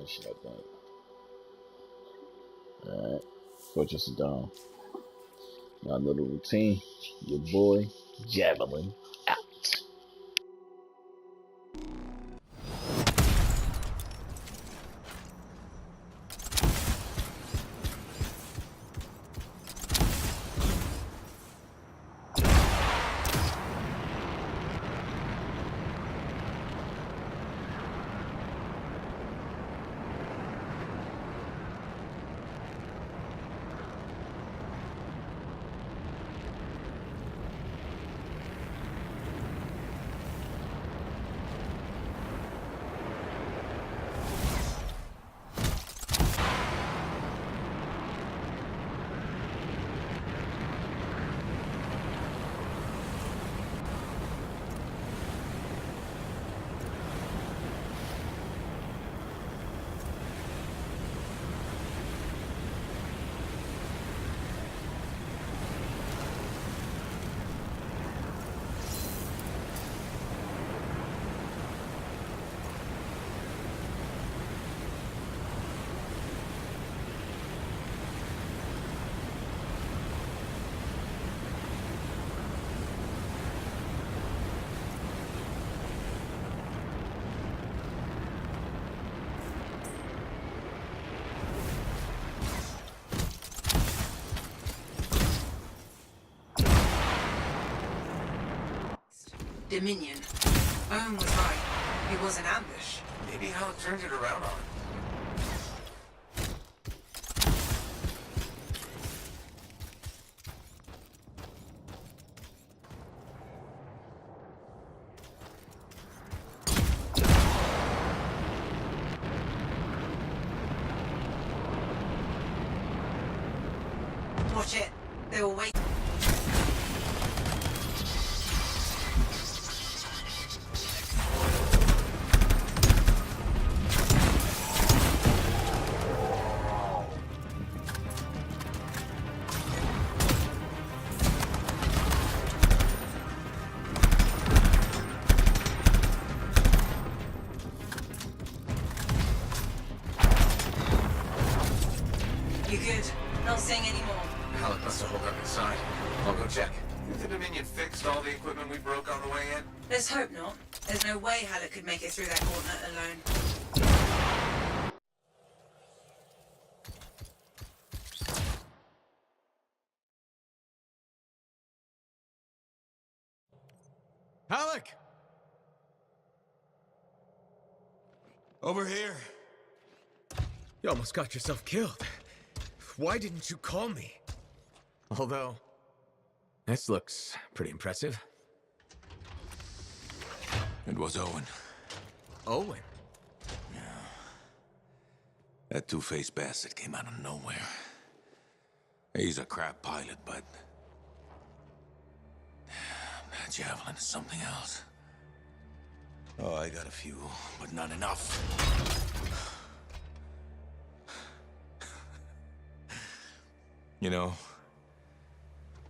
and shit like that. Alright, Fortress of Dawn. Y'all know the routine. Your boy, Javelin, out. Dominion. Owen was right. It was an ambush. Maybe Alec turned it around on him. Watch it. They were waiting. You good? Not seeing any more. Alec must have holed up inside. I'll go check. Think the Dominion fixed all the equipment we broke on the way in? Let's hope not. There's no way Halleck could make it through that gauntlet alone. Alec! Over here. You almost got yourself killed. Why didn't you call me? Although, this looks pretty impressive. It was Owen. Owen? Yeah. That two-faced bastard came out of nowhere. He's a crap pilot, but... that Javelin is something else. Oh, I got a few, but not enough. You know,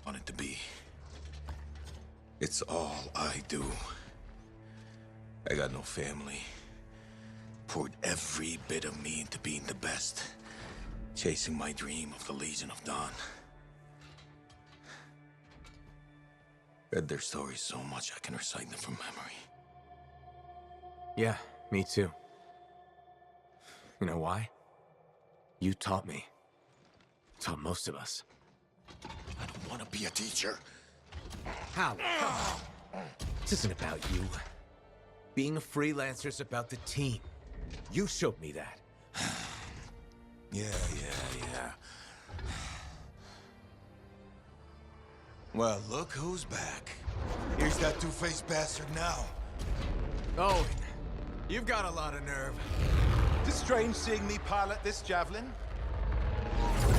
I want it to be. It's all I do. I got no family. Poured every bit of me into being the best. Chasing my dream of the Legion of Dawn. Read their stories so much I can recite them from memory. Yeah, me too. You know why? You taught me. Taught most of us. I don't want to be a teacher. How? This isn't about you. Being a freelancer is about the team. You showed me that. Yeah. Well, look who's back. Here's that two-faced bastard now. Owen, you've got a lot of nerve. It's strange seeing me pilot this Javelin.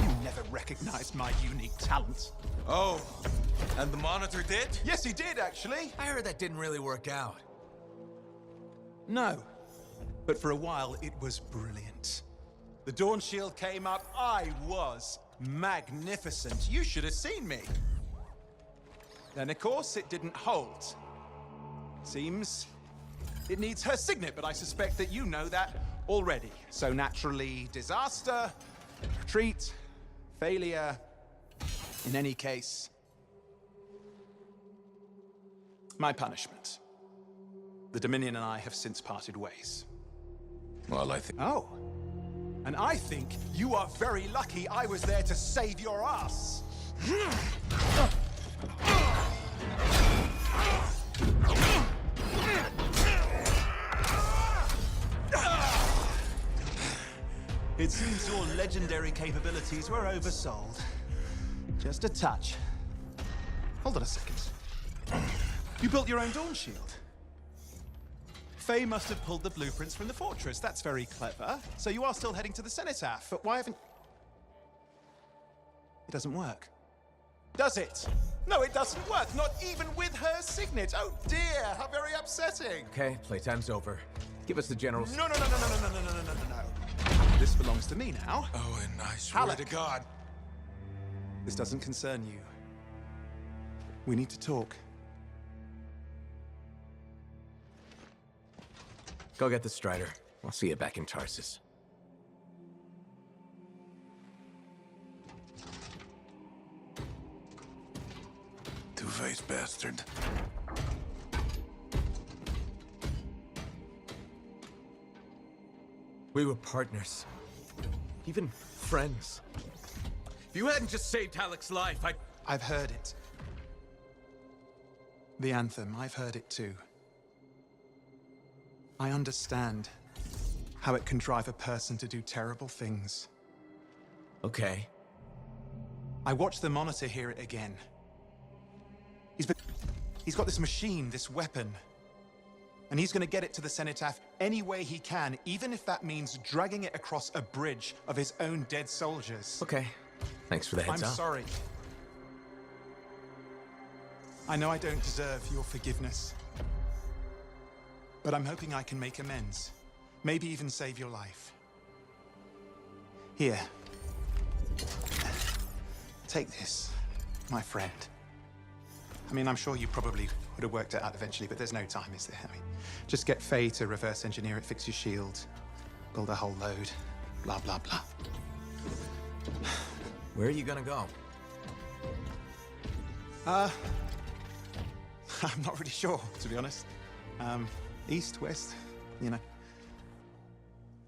You never recognized my unique talents. Oh, and the Monitor did? Yes, he did, actually. I heard that didn't really work out. No. But for a while, it was brilliant. The Dawn Shield came up. I was magnificent. You should have seen me. Then, of course, it didn't hold. Seems it needs her signet, but I suspect that you know that already. So naturally, disaster, retreat, failure. In any case, my punishment. The Dominion and I have since parted ways. Well, I think... Oh. And I think you are very lucky I was there to save your ass. It seems your legendary capabilities were oversold. Just a touch. Hold on a second. You built your own Dawn Shield. Faye must have pulled the blueprints from the fortress. That's very clever. So you are still heading to the Cenotaph, but why haven't... It doesn't work. Does it? No, it doesn't work. Not even with her signet. Oh dear, how very upsetting. Okay, playtime's over. Give us the general's... No. This belongs to me now. Oh, and I swear Halleck. to God. This doesn't concern you. We need to talk. Go get the Strider. I'll see you back in Tarsus. Two-faced bastard. We were partners. Even friends. If you hadn't just saved Halleck's life, I've heard it. The Anthem, I've heard it too. I understand how it can drive a person to do terrible things. Okay. I watched the Monitor hear it again. He's got this machine, this weapon. And he's gonna get it to the Cenotaph any way he can, even if that means dragging it across a bridge of his own dead soldiers. Okay. Thanks for the heads up. I'm sorry. I know I don't deserve your forgiveness. But I'm hoping I can make amends. Maybe even save your life. Here. Take this, my friend. I mean, I'm sure you probably would have worked it out eventually, but there's no time, is there? I mean, just get Faye to reverse engineer it, fix your shield, build a whole load, blah, blah, blah. Where are you gonna go? I'm not really sure, to be honest. East, west, you know.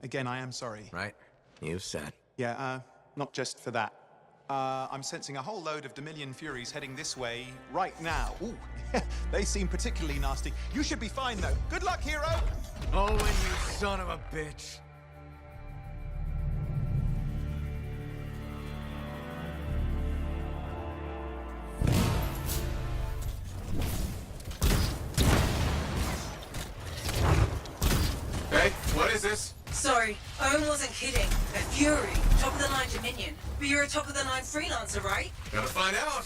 Again, I am sorry. Right. You've said. Yeah, not just for that. I'm sensing a whole load of Dominion Furies heading this way right now. Ooh, they seem particularly nasty. You should be fine, though. Good luck, hero! Owen, you son of a bitch. Hey, what is this? Sorry, Owen wasn't kidding. A Fury, top-of-the-line Dominion. But you're a top-of-the-line freelancer, right? Gotta find out.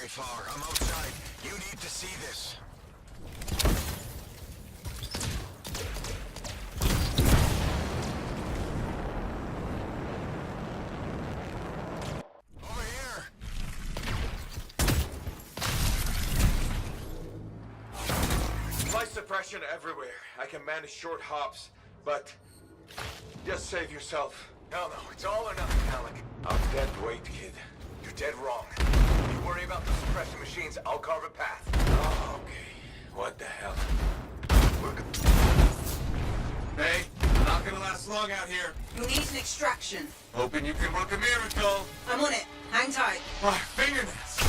very far. I'm outside. You need to see this. Over here. Light suppression everywhere. I can manage short hops, but just save yourself. No, it's all or nothing, Alec. I'm dead weight, kid. You're dead wrong. You worry about the suppression machines, I'll carve a path. Oh, okay. What the hell? Hey, not gonna last long out here. You'll need an extraction. Hoping you can work a miracle. I'm on it. Hang tight. My fingernails.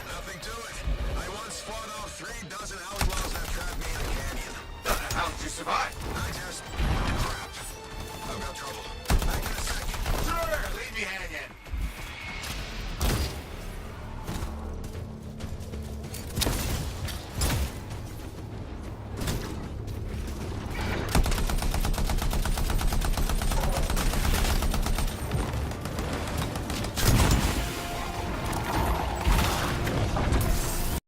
Nothing to it. I once fought off 3 dozen outlaws that trapped me in a canyon. How did you survive? I just... crap. I've got trouble. Back in a sec. Sure, leave me hanging.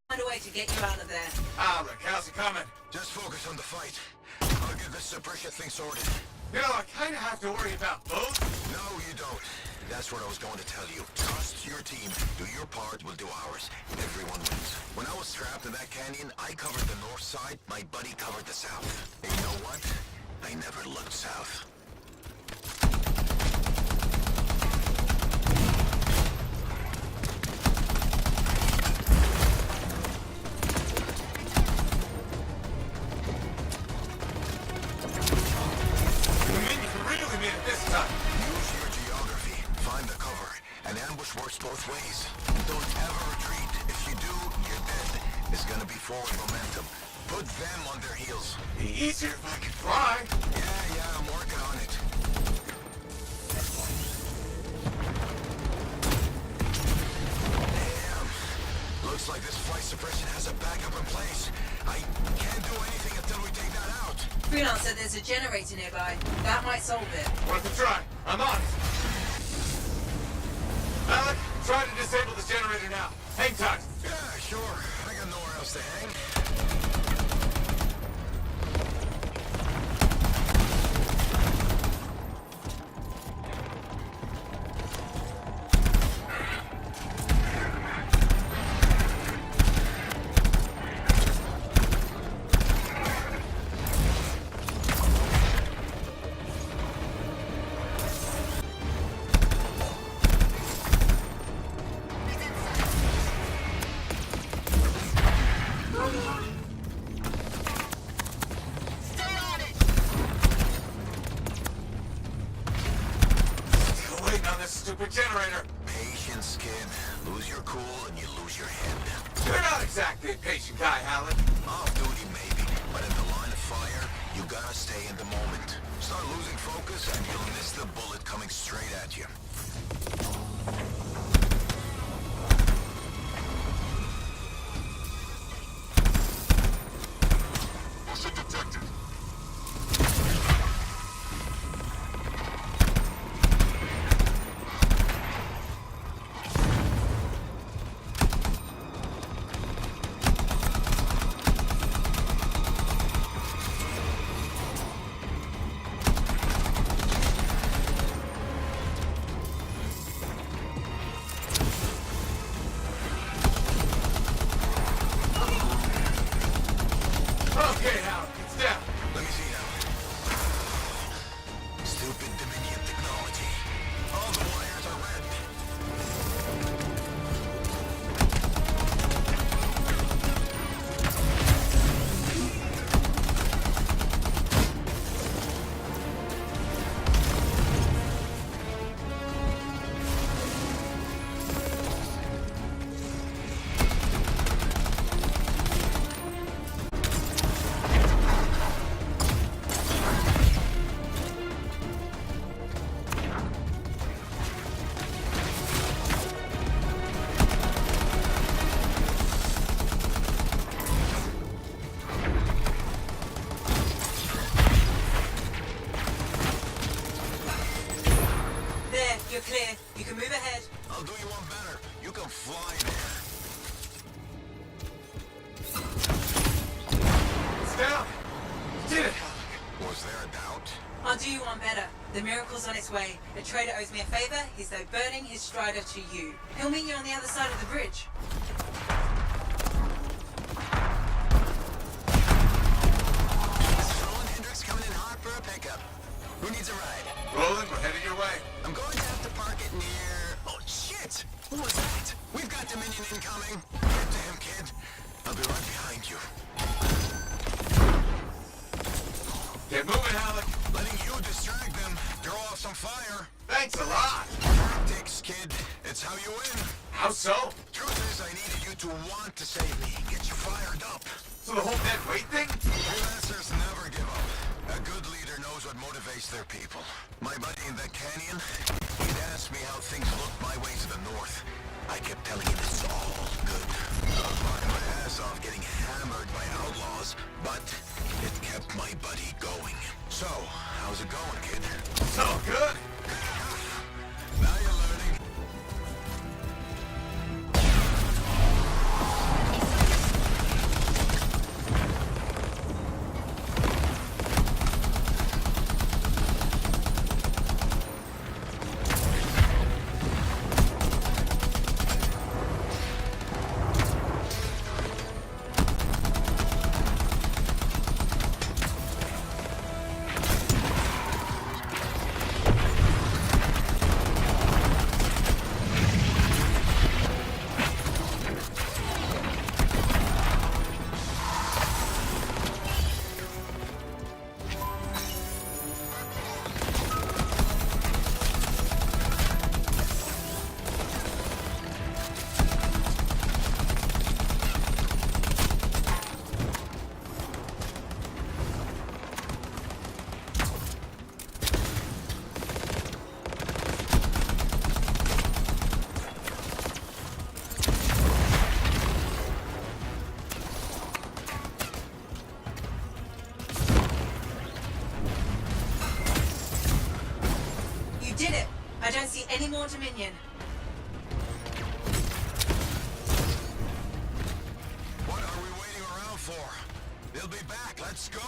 Find a way to get you out of there. Alec, how's it coming? Just focus on the fight. I'll get this suppression thing sorted. You know, I kind of have to worry about both. No, you don't. That's what I was going to tell you. Trust your team. Do your part, we'll do ours. Everyone wins. When I was trapped in that canyon, I covered the north side, my buddy covered the south. And you know what? I never looked south. Really made it this time. Use your geography. Find the cover. An ambush works both ways. Don't ever retreat. If you do, you're dead. It's gonna be forward momentum. Put them on their heels. Be easier if I could fly. Yeah, I'm working on it. Damn. Looks like this flight suppression has a backup in place. I can't do anything until we take that out. Freelancer, there's a generator nearby. That might solve it. Worth a try. I'm on it. Alec, try to disable the generator now. Hang tight. Yeah, sure. I got nowhere else to hang. Still waiting on this stupid generator. Patience, kid. Lose your cool and you lose your head. You're not exactly a patient guy, Alec. Off duty, maybe, but in the line of fire, you gotta stay in the moment. Start losing focus and you'll miss the bullet coming straight at you. Motion detected. one better. You can fly there. It's down! You did it! Was there a doubt? I'll do you one better. The miracle's on its way. A trader owes me a favor. He's though burning his strider to you. He'll meet you on the other side of the bridge. Roland Hendricks coming in hot for a pickup. Who needs a ride? Roland, we're headed your way. I'm going to have to park it near... Oh, shit! What was that? We've got Dominion incoming. Get to him, kid. I'll be right behind you. Get moving, Alec. Letting you distract them. Throw off some fire. Thanks a lot. Tactics, kid. It's how you win. How so? Truth is, I needed you to want to save me. Get you fired up. So the whole dead weight thing? Freelancers never give up. A good leader knows what motivates their people. My buddy in the canyon, he'd asked me how things looked my way to the north. I kept telling him it's all good. I was working my ass off getting hammered by outlaws, but it kept my buddy going. So, how's it going, kid? So good. Now you're learning. You did it. I don't see any more Dominion. What are we waiting around for? They'll be back. Let's go.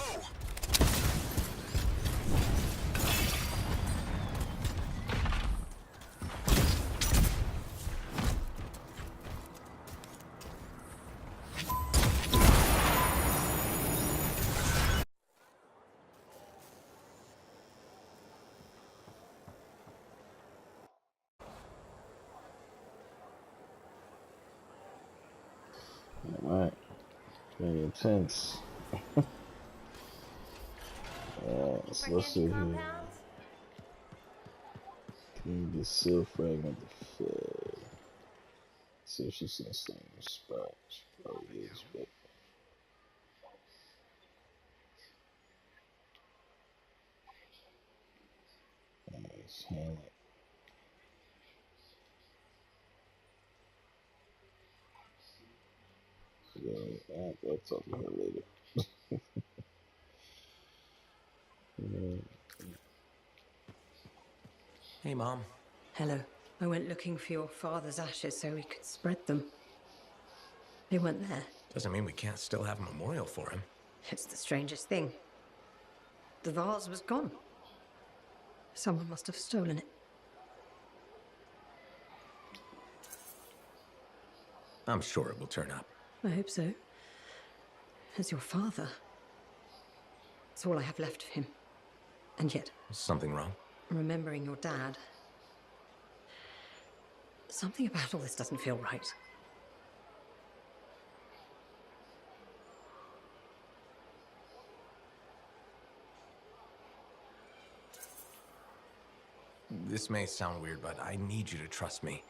Alright. Very intense. So let's see here. Clean the seal fragment the fed. See if she's in the same spot. She probably is, but nice hand. I'll talk to her later. Hey, Mom. Hello. I went looking for your father's ashes so we could spread them. They weren't there. Doesn't mean we can't still have a memorial for him. It's the strangest thing. The vase was gone. Someone must have stolen it. I'm sure it will turn up. I hope so. As your father, it's all I have left of him. And yet, Is something wrong? remembering your dad, something about all this doesn't feel right. This may sound weird, but I need you to trust me.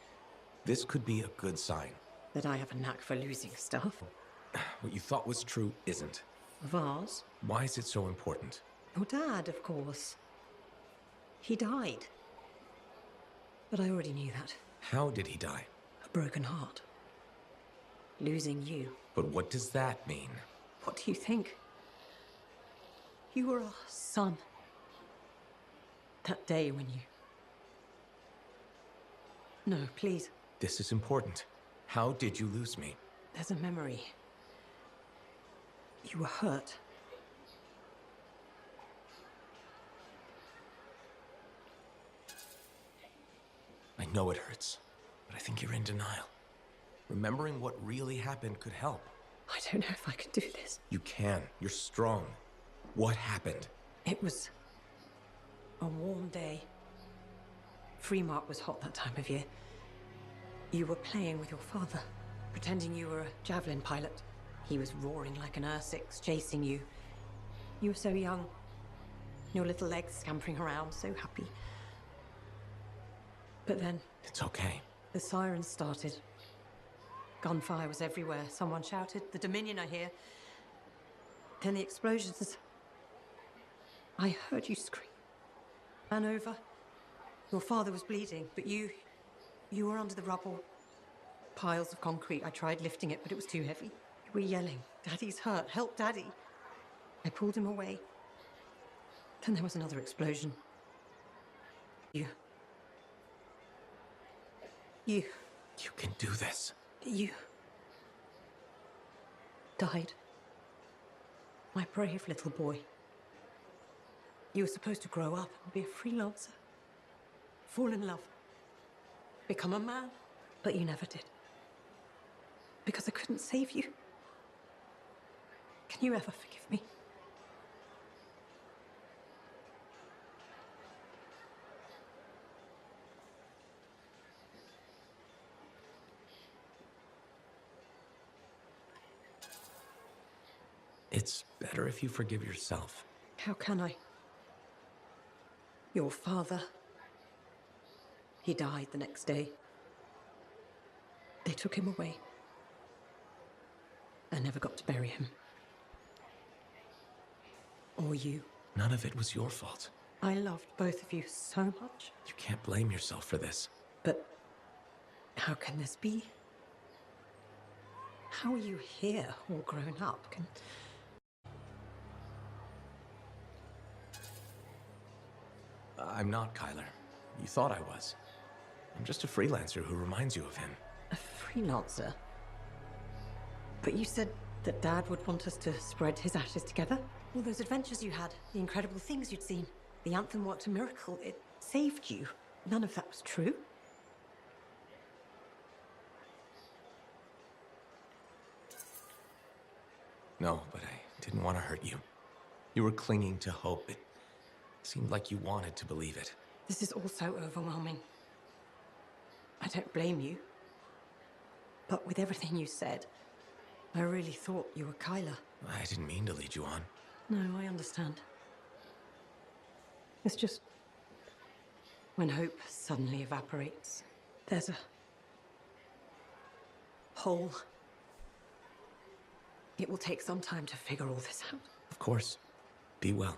This could be a good sign. That I have a knack for losing stuff. What you thought was true isn't. A vase? Why is it so important? Your dad, of course. He died. But I already knew that. How did he die? A broken heart. Losing you. But what does that mean? What do you think? You were our son. That day when you... No, please. This is important. How did you lose me? There's a memory. You were hurt. I know it hurts, but I think you're in denial. Remembering what really happened could help. I don't know if I can do this. You can. You're strong. What happened? It was a warm day. Fremont was hot that time of year. You were playing with your father, pretending you were a Javelin pilot. He was roaring like an Ur-6, chasing you. You were so young. Your little legs scampering around, so happy. But then... It's okay. The sirens started. Gunfire was everywhere. Someone shouted, "The Dominion are here." Then the explosions. I heard you scream. Ran over. Your father was bleeding, but you were under the rubble. Piles of concrete. I tried lifting it, but it was too heavy. You were yelling, "Daddy's hurt. Help Daddy." I pulled him away. Then there was another explosion. You can do this. You died. My brave little boy. You were supposed to grow up and be a freelancer. Fall in love. Become a man. But you never did. Because I couldn't save you. Can you ever forgive me? It's better if you forgive yourself. How can I? Your father. He died the next day. They took him away. I never got to bury him. Or you. None of it was your fault. I loved both of you so much. You can't blame yourself for this. But how can this be? How are you here, all grown up? I'm not Kyler. You thought I was. I'm just a freelancer who reminds you of him. A freelancer? But you said that Dad would want us to spread his ashes together? All those adventures you had, the incredible things you'd seen. The Anthem worked a miracle. It saved you. None of that was true. No, but I didn't want to hurt you. You were clinging to hope. It seemed like you wanted to believe it. This is all so overwhelming. I don't blame you. But with everything you said, I really thought you were Kyler. I didn't mean to lead you on. No, I understand. It's just... when hope suddenly evaporates, there's a... hole. It will take some time to figure all this out. Of course. Be well.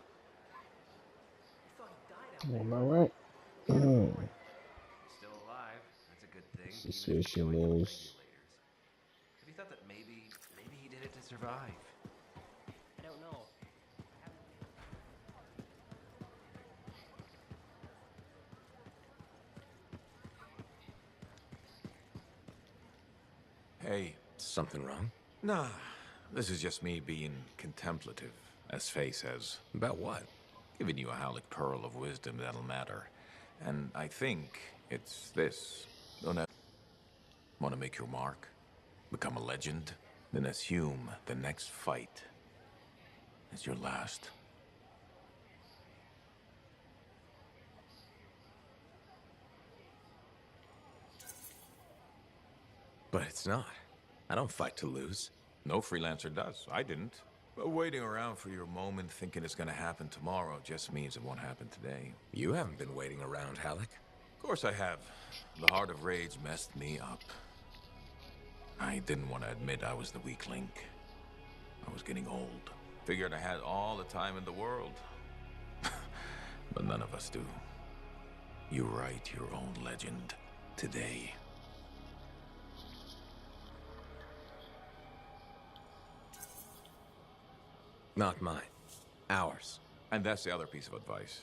Am I right? Still alive. That's a good thing. Situation moves. Have you thought that maybe he did it to survive? I don't know. Hey. Something wrong? Nah. This is just me being contemplative, as Faye says. About what? Giving you a Halleck pearl of wisdom that'll matter. And I think it's this. Don't want to make your mark? Become a legend? Then assume the next fight is your last. But it's not. I don't fight to lose. No freelancer does. I didn't. But waiting around for your moment thinking it's gonna happen tomorrow just means it won't happen today. You haven't been waiting around, Halleck. Of course I have. The Heart of Rage messed me up. I didn't want to admit I was the weak link. I was getting old. Figured I had all the time in the world. But none of us do. You write your own legend today. Not mine. Ours. And that's the other piece of advice.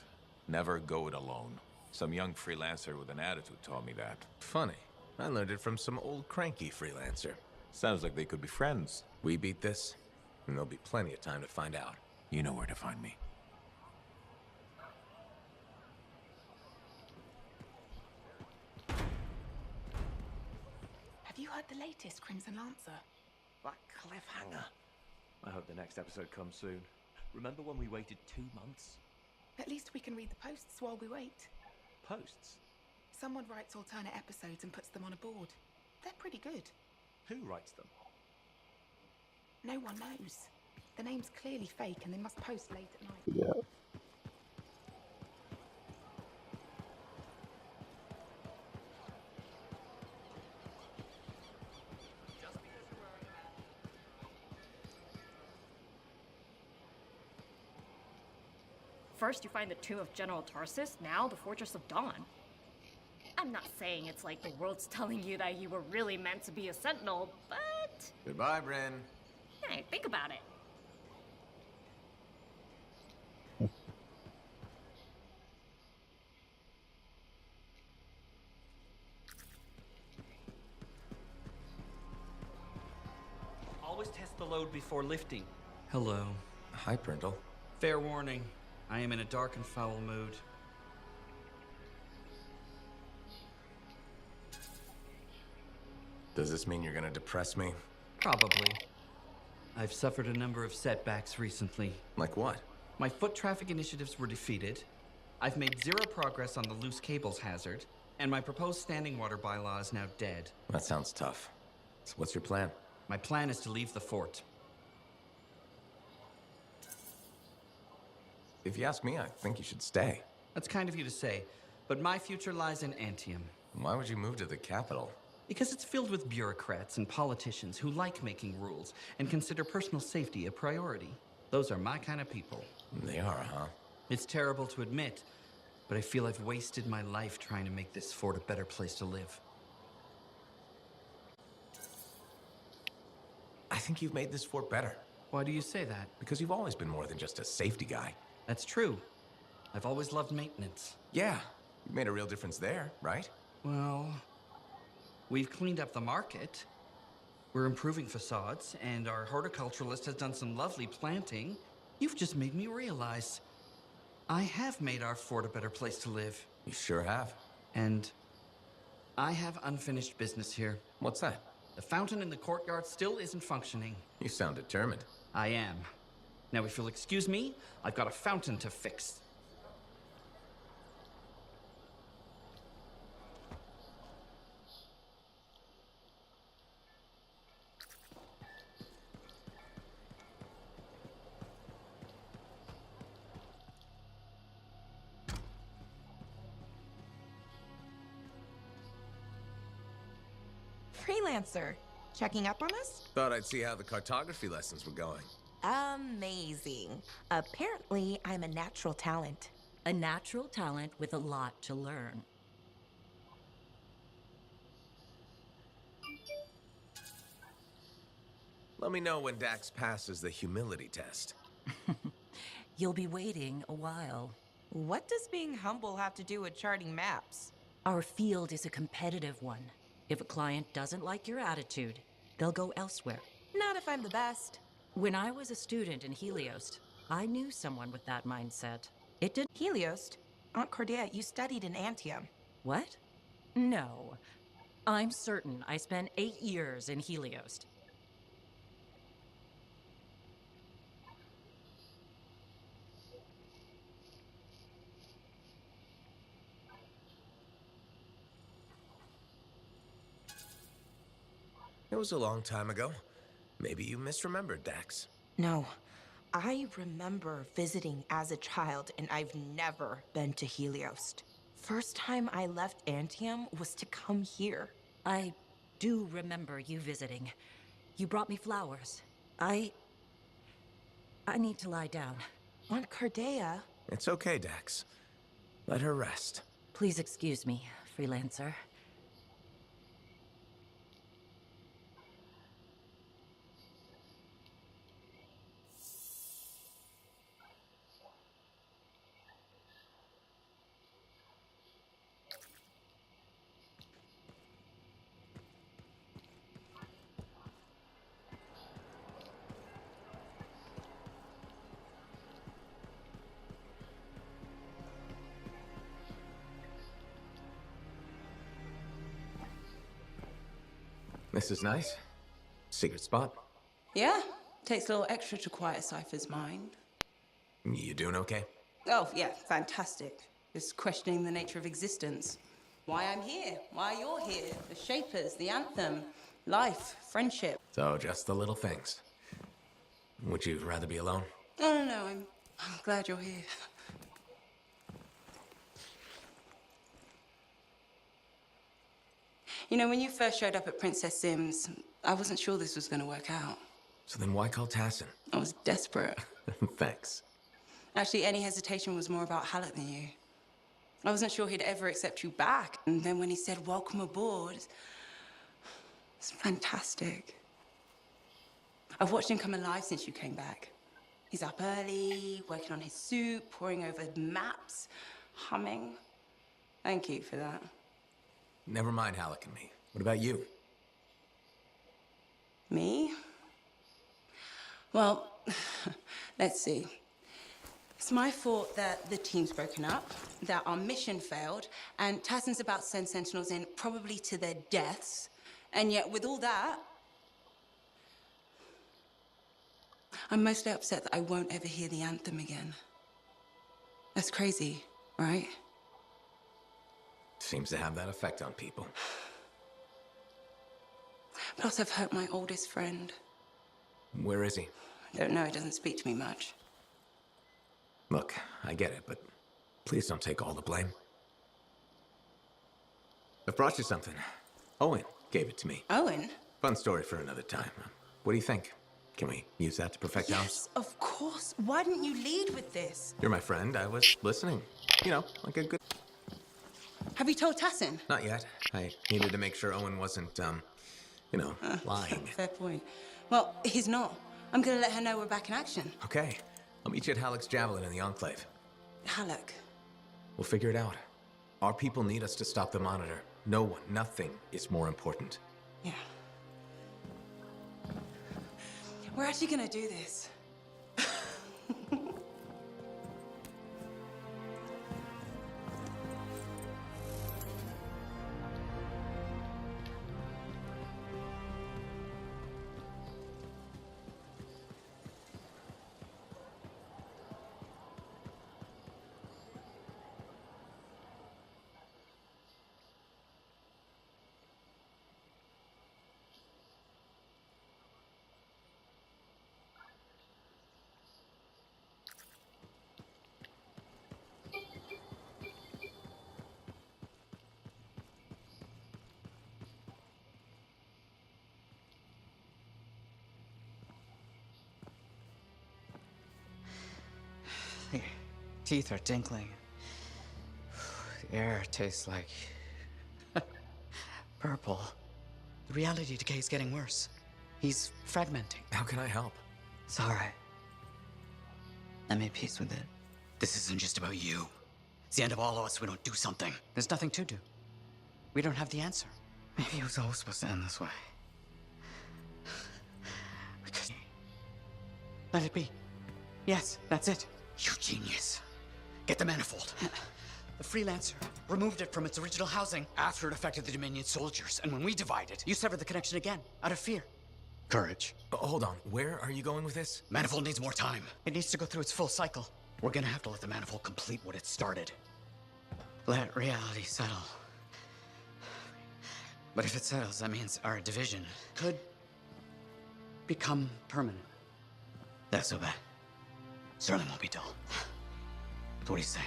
Never go it alone. Some young freelancer with an attitude taught me that. Funny. I learned it from some old cranky freelancer. Sounds like they could be friends. We beat this, and there'll be plenty of time to find out. You know where to find me. Have you heard the latest Crimson Lancer? That cliffhanger. I hope the next episode comes soon. Remember when we waited 2 months? At least we can read the posts while we wait. Posts? Someone writes alternate episodes and puts them on a board. They're pretty good. Who writes them? No one knows. The name's clearly fake and they must post late at night. Yeah. First you find the tomb of General Tarsus, now the Fortress of Dawn. I'm not saying it's like the world's telling you that you were really meant to be a sentinel, but... Goodbye, Bryn. Hey, think about it. Always test the load before lifting. Hello. Hi, Prindle. Fair warning, I am in a dark and foul mood. Does this mean you're gonna depress me? Probably. I've suffered a number of setbacks recently. Like what? My foot traffic initiatives were defeated. I've made 0 progress on the loose cables hazard, and my proposed standing water bylaw is now dead. That sounds tough. So what's your plan? My plan is to leave the fort. If you ask me, I think you should stay. That's kind of you to say, but my future lies in Anthem. Why would you move to the capital? Because it's filled with bureaucrats and politicians who like making rules and consider personal safety a priority. Those are my kind of people. They are, huh? It's terrible to admit, but I feel I've wasted my life trying to make this fort a better place to live. I think you've made this fort better. Why do you say that? Because you've always been more than just a safety guy. That's true. I've always loved maintenance. Yeah, you've made a real difference there, right? Well, we've cleaned up the market. We're improving facades, and our horticulturalist has done some lovely planting. You've just made me realize I have made our fort a better place to live. You sure have. And I have unfinished business here. What's that? The fountain in the courtyard still isn't functioning. You sound determined. I am. Now, if you'll excuse me, I've got a fountain to fix. Freelancer, checking up on us? Thought I'd see how the cartography lessons were going. Amazing. Apparently, I'm a natural talent. A natural talent with a lot to learn. Let me know when Dax passes the humility test. You'll be waiting a while. What does being humble have to do with charting maps? Our field is a competitive one. If a client doesn't like your attitude, they'll go elsewhere. Not if I'm the best. When I was a student in Heliost, I knew someone with that mindset. It did. Heliost? Aunt Cordelia, you studied in Anthem. What? No. I'm certain I spent 8 years in Heliost. It was a long time ago. Maybe you misremembered, Dax. No. I remember visiting as a child, and I've never been to Heliost. First time I left Anthem was to come here. I do remember you visiting. You brought me flowers. I need to lie down. Aunt Cordelia? It's okay, Dax. Let her rest. Please excuse me, freelancer. This is nice. Secret spot. Yeah, takes a little extra to quiet Cypher's mind. You doing okay? Oh, yeah, fantastic. Just questioning the nature of existence. Why I'm here, why you're here, the Shapers, the Anthem, life, friendship. So, just the little things. Would you rather be alone? No, I'm glad you're here. You know, when you first showed up at Princess Sims, I wasn't sure this was going to work out. So then why call Tassin? I was desperate. Thanks. Actually, any hesitation was more about Halleck than you. I wasn't sure he'd ever accept you back. And then when he said, welcome aboard, it's fantastic. I've watched him come alive since you came back. He's up early, working on his suit, poring over maps, humming. Thank you for that. Never mind Halleck and me. What about you? Me? Well, let's see. It's my fault that the team's broken up, that our mission failed, and Tassin's about to send Sentinels in, probably to their deaths. And yet, with all that, I'm mostly upset that I won't ever hear the anthem again. That's crazy, right? Seems to have that effect on people. Plus, I've hurt my oldest friend. Where is he? I don't know, he doesn't speak to me much. Look, I get it, but please don't take all the blame. I've brought you something. Owen gave it to me. Owen? Fun story for another time. What do you think? Can we use that to perfect ours? Yes, of course. Why didn't you lead with this? You're my friend. I was listening. You know, like a good... Have you told Tassin? Not yet. I needed to make sure Owen wasn't, lying. Fair point. Well, he's not. I'm gonna let her know we're back in action. Okay. I'll meet you at Halleck's Javelin in the Enclave. Halleck. We'll figure it out. Our people need us to stop the Monitor. No one, nothing is more important. Yeah. We're actually gonna do this. Teeth are tinkling. The air tastes like purple. The reality decay is getting worse. He's fragmenting. How can I help? It's all right. I made peace with it. This isn't just about you. It's the end of all of us if we don't do something. There's nothing to do. We don't have the answer. Maybe it was always supposed to end this way. Because... Let it be. Yes, that's it. You genius. Get the manifold. The Freelancer removed it from its original housing after it affected the Dominion soldiers. And when we divided, you severed the connection again, out of fear. Courage. Hold on, where are you going with this? Manifold needs more time. It needs to go through its full cycle. We're gonna have to let the manifold complete what it started. Let reality settle. But if it settles, that means our division could become permanent. That's so bad. Certainly won't be dull. So what do you say?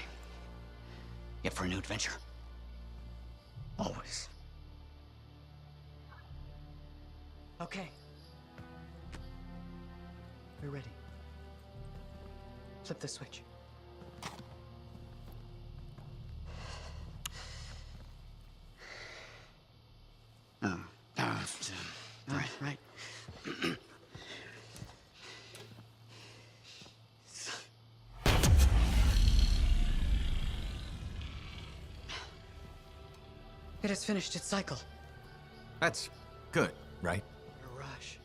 Yep for a new adventure? Always. Okay. We're ready. Flip the switch. Right. It has finished its cycle. That's good, right? What a rush.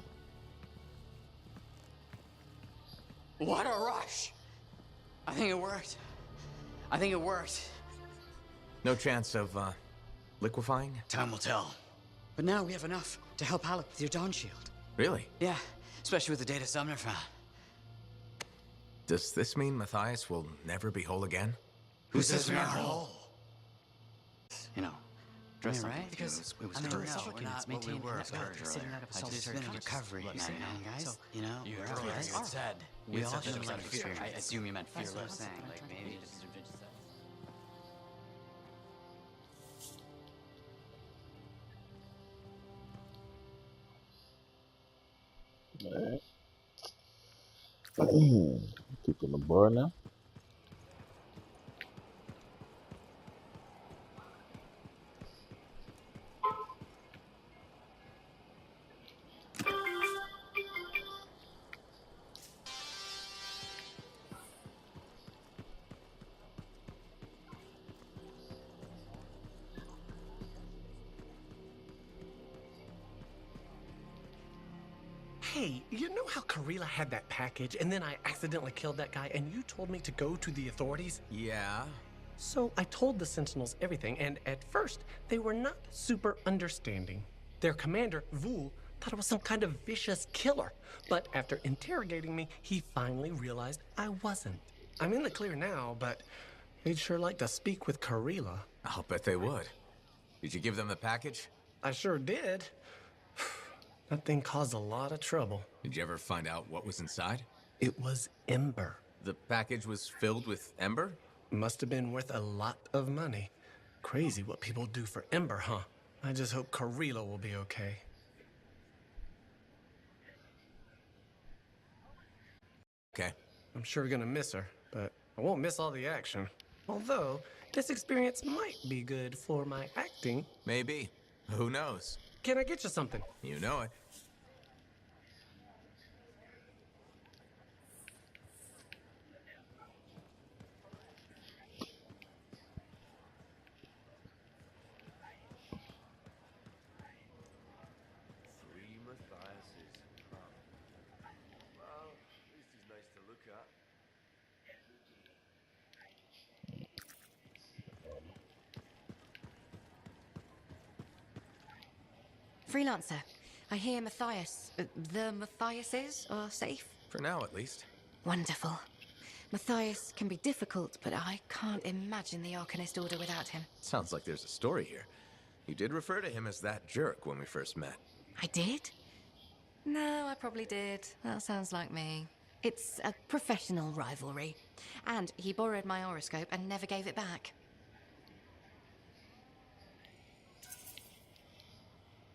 What a rush! I think it worked. No chance of, liquefying? Time will tell. But now we have enough to to help Alec with your Dawn Shield. Really? Yeah, especially with the data Sumner found. Does this mean Matthias will never be whole again? Who says we aren't whole? You know, Dress right? Because it was we're courage. not what we were. Sitting out of solitary recovery, you know, guys. So, you know, You we're heard all what right. it said. We all said should that it was like out of fear. fear. I assume you meant That's what I'm fearless. saying. Like maybe just Alright. Keeping the bar now. Hey, you know how Karila had that package and then I accidentally killed that guy and you told me to go to the authorities? Yeah. So I told the Sentinels everything, and at first, they were not super understanding. Their commander, Vul, thought I was some kind of vicious killer. But after interrogating me, he finally realized I wasn't. I'm in the clear now, but they'd sure like to speak with Karila. I'll bet they would. Did you give them the package? I sure did. That thing caused a lot of trouble. Did you ever find out what was inside? It was Ember. The package was filled with Ember? Must have been worth a lot of money. Crazy what people do for Ember, huh? I just hope Karila will be okay. Okay. I'm sure gonna miss her, but I won't miss all the action. Although, this experience might be good for my acting. Maybe. Who knows? Can I get you something? You know it. Freelancer, I hear the Matthiases are safe? For now, at least. Wonderful. Matthias can be difficult, but I can't imagine the Arcanist Order without him. Sounds like there's a story here. You did refer to him as that jerk when we first met. I did? No, I probably did. That sounds like me. It's a professional rivalry. And he borrowed my horoscope and never gave it back.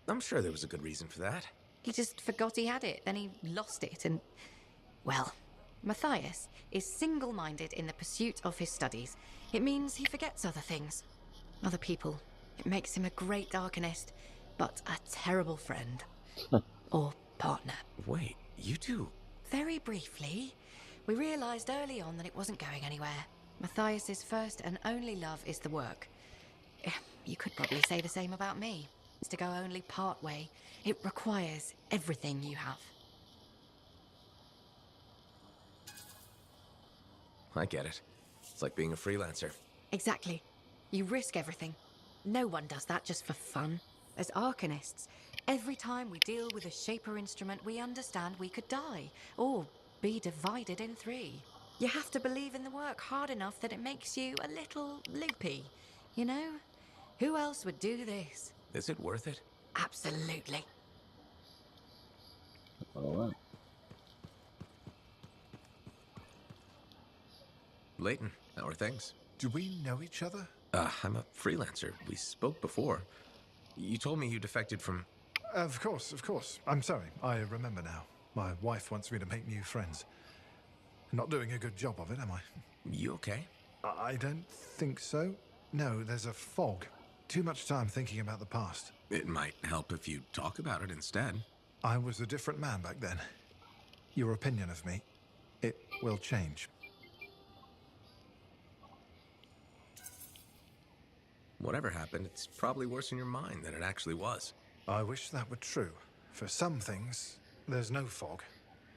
I'm sure there was a good reason for that. He just forgot he had it, then he lost it, and... Well, Matthias is single-minded in the pursuit of his studies. It means he forgets other things. Other people. It makes him a great Arcanist, but a terrible friend. Or partner. Wait, you two... Very briefly, we realized early on that it wasn't going anywhere. Matthias's first and only love is the work. You could probably say the same about me. It's to go only part way. It requires everything you have. I get it. It's like being a freelancer. Exactly. You risk everything. No one does that just for fun. As Arcanists, every time we deal with a Shaper instrument, we understand we could die, or be divided in three. You have to believe in the work hard enough that it makes you a little loopy, you know? Who else would do this? Is it worth it? Absolutely. Alright. Leighton, how are things? Do we know each other? I'm a freelancer. We spoke before. You told me you defected from... Of course, of course. I'm sorry. I remember now. My wife wants me to make new friends. Not doing a good job of it, am I? You okay? I don't think so. No, there's a fog. Too much time thinking about the past. It might help if you talk about it instead. I was a different man back then. Your opinion of me, it will change. Whatever happened, it's probably worse in your mind than it actually was. I wish that were true. For some things, there's no fog.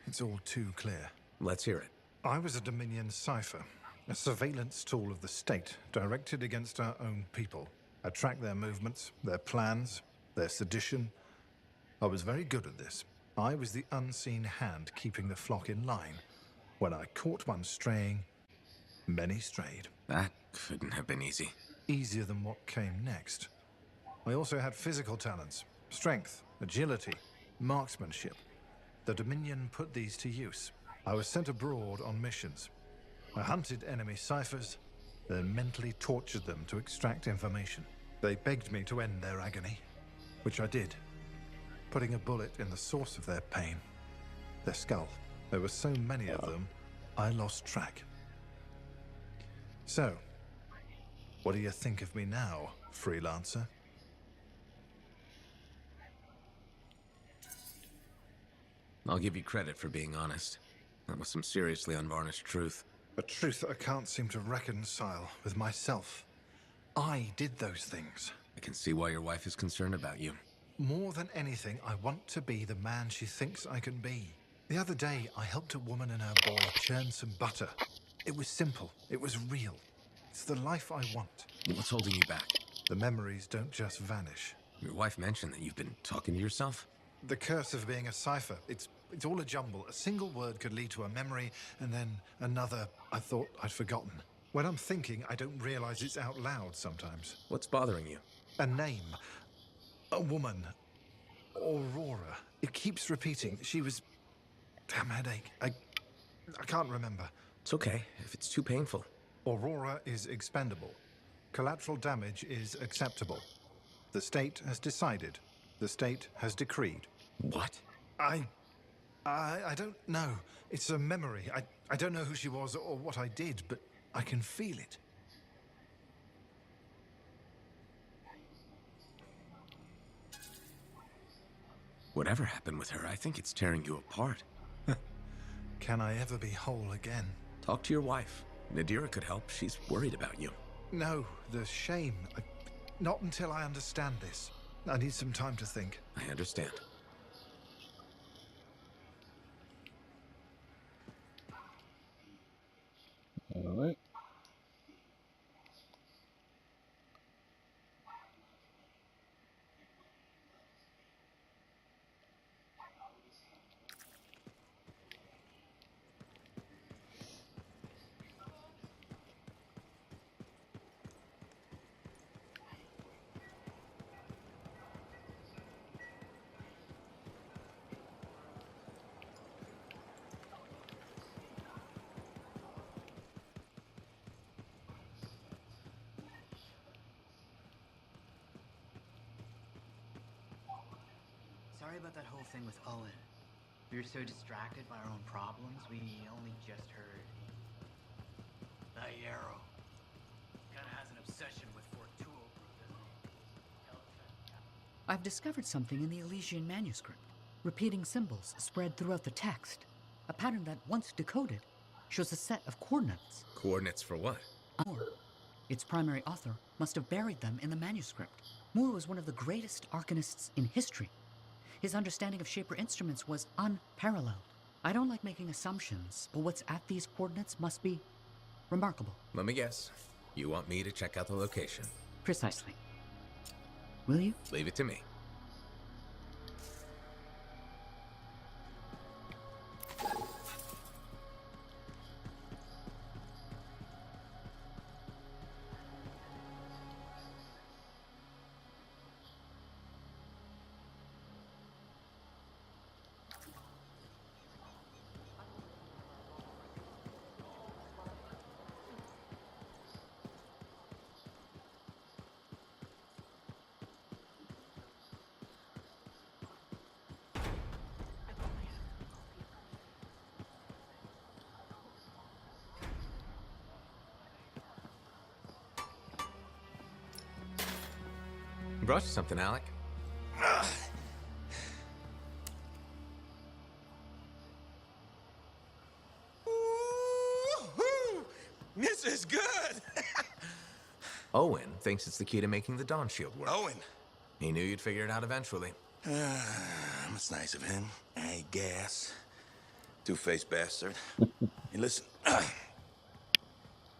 It's all too clear. Let's hear it. I was a Dominion cipher, a surveillance tool of the state directed against our own people. I tracked their movements, their plans, their sedition, I was very good at this. I was the unseen hand keeping the flock in line. When I caught one straying, many strayed. That couldn't have been easy. Easier than what came next. I also had physical talents, strength, agility, marksmanship. The Dominion put these to use. I was sent abroad on missions. I hunted enemy ciphers, then mentally tortured them to extract information. They begged me to end their agony, which I did, putting a bullet in the source of their pain, their skull. There were so many of them, I lost track. So, what do you think of me now, freelancer? I'll give you credit for being honest. That was some seriously unvarnished truth. A truth I can't seem to reconcile with myself. I did those things. I can see why your wife is concerned about you. More than anything, I want to be the man she thinks I can be. The other day, I helped a woman and her boy churn some butter. It was simple. It was real. It's the life I want. What's holding you back? The memories don't just vanish. Your wife mentioned that you've been talking to yourself? The curse of being a cipher. It's all a jumble. A single word could lead to a memory, and then another I thought I'd forgotten. When I'm thinking, I don't realize it's out loud sometimes. What's bothering you? A name. A woman. Aurora. It keeps repeating. She was... Damn headache. I can't remember. It's okay, if it's too painful. Aurora is expendable. Collateral damage is acceptable. The state has decided. The state has decreed. What? I don't know. It's a memory. I don't know who she was or what I did, but I can feel it. Whatever happened with her, I think it's tearing you apart. Can I ever be whole again? Talk to your wife. Nadira could help. She's worried about you. No, the shame. Not until I understand this. I need some time to think. I understand. All right. Sorry about that whole thing with Owen. We were so distracted by our own problems, we only just heard. That Yarrow kinda has an obsession with Fortul, doesn't he? I've discovered something in the Elysian manuscript. Repeating symbols spread throughout the text. A pattern that, once decoded, shows a set of coordinates. Coordinates for what? Moore, its primary author, must have buried them in the manuscript. Moore was one of the greatest arcanists in history. His understanding of Shaper instruments was unparalleled. I don't like making assumptions, but what's at these coordinates must be remarkable. Let me guess. You want me to check out the location? Precisely. Will you? Leave it to me. Brought you something, Alec. This is good! Owen thinks it's the key to making the Dawn Shield work. Owen! He knew you'd figure it out eventually. That's nice of him, I guess. Two-faced bastard. Hey, listen. I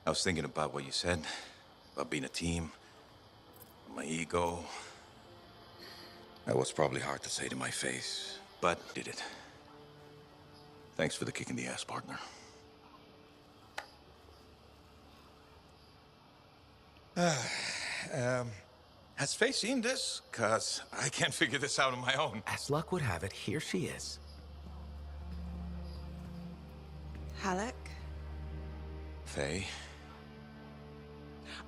was thinking about what you said, about being a team. My ego. That was probably hard to say to my face, but did it. Thanks for the kick in the ass, partner. Has Faye seen this? Cause I can't figure this out on my own. As luck would have it, here she is. Halleck, Faye?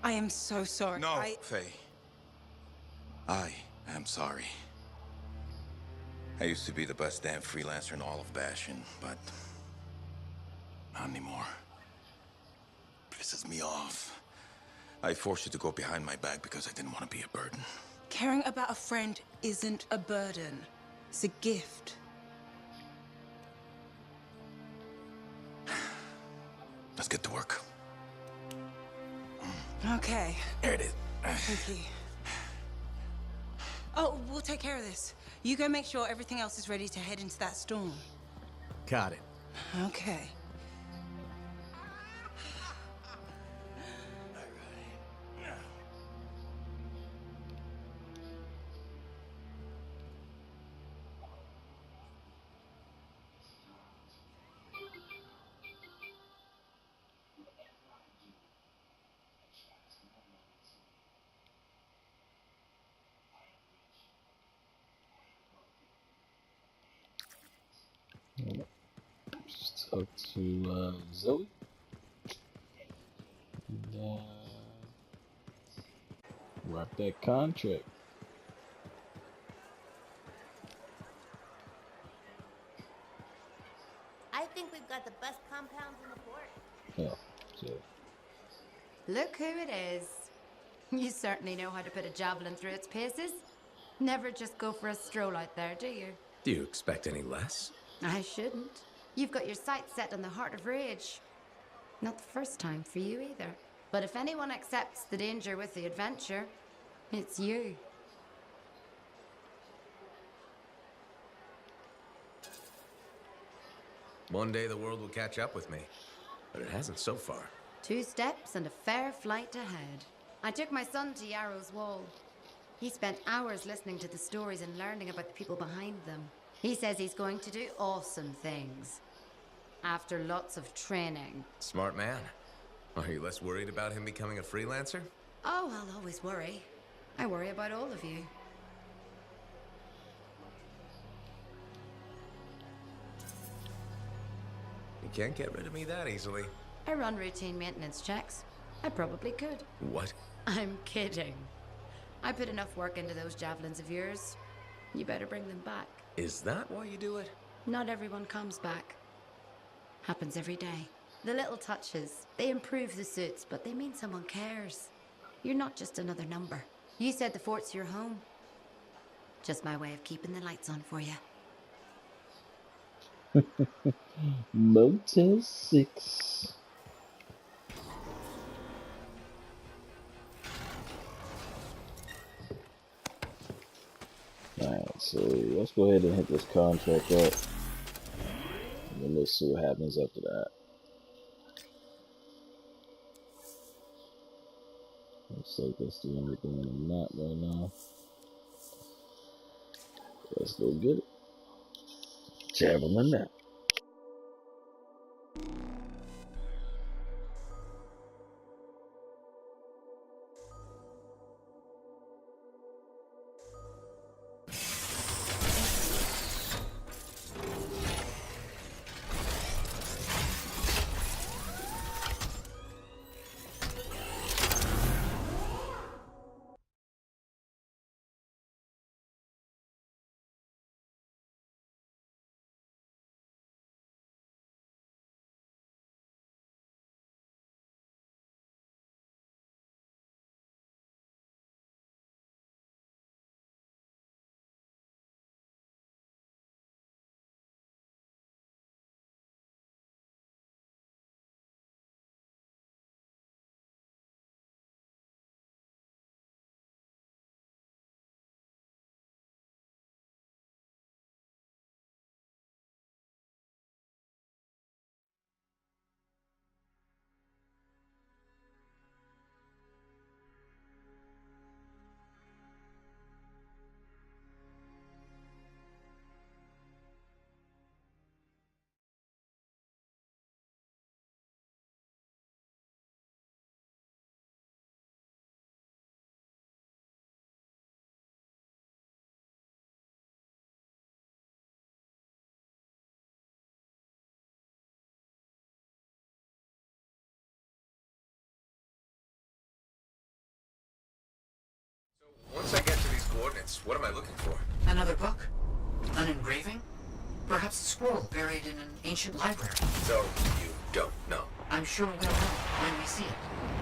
I am so sorry. No, Faye. I am sorry. I used to be the best damn freelancer in all of Bastion, but not anymore. Pisses me off. I forced you to go behind my back because I didn't want to be a burden. Caring about a friend isn't a burden. It's a gift. Let's get to work. Okay. There it is. Thank you. Oh, we'll take care of this. You go make sure everything else is ready to head into that storm. Got it. Okay. Just talk to Zoe. And, wrap that contract. I think we've got the best compounds in the port. Yeah, so. Look who it is. You certainly know how to put a javelin through its paces. Never just go for a stroll out there, do you? Do you expect any less? I shouldn't. You've got your sights set on the heart of rage. Not the first time for you either. But if anyone accepts the danger with the adventure, it's you. One day the world will catch up with me, but it hasn't so far. 2 steps and a fair flight ahead. I took my son to Yarrow's Wall. He spent hours listening to the stories and learning about the people behind them. He says he's going to do awesome things. After lots of training. Smart man. Are you less worried about him becoming a freelancer? Oh, I'll always worry. I worry about all of you. You can't get rid of me that easily. I run routine maintenance checks. I probably could. What? I'm kidding. I put enough work into those javelins of yours. You better bring them back. Is that why you do it? Not everyone comes back. Happens every day. The little touches, they improve the suits, but they mean someone cares. You're not just another number. You said the fort's your home. Just my way of keeping the lights on for you. Motel 6. Alright, so let's go ahead and hit this contract up. And then let's see what happens after that. Looks like that's the only thing on the map right now. Let's go get it. Javelin that. coordinates. What am I looking for? Another book? An engraving? Perhaps a scroll buried in an ancient library. So, you don't know. I'm sure we'll know when we see it.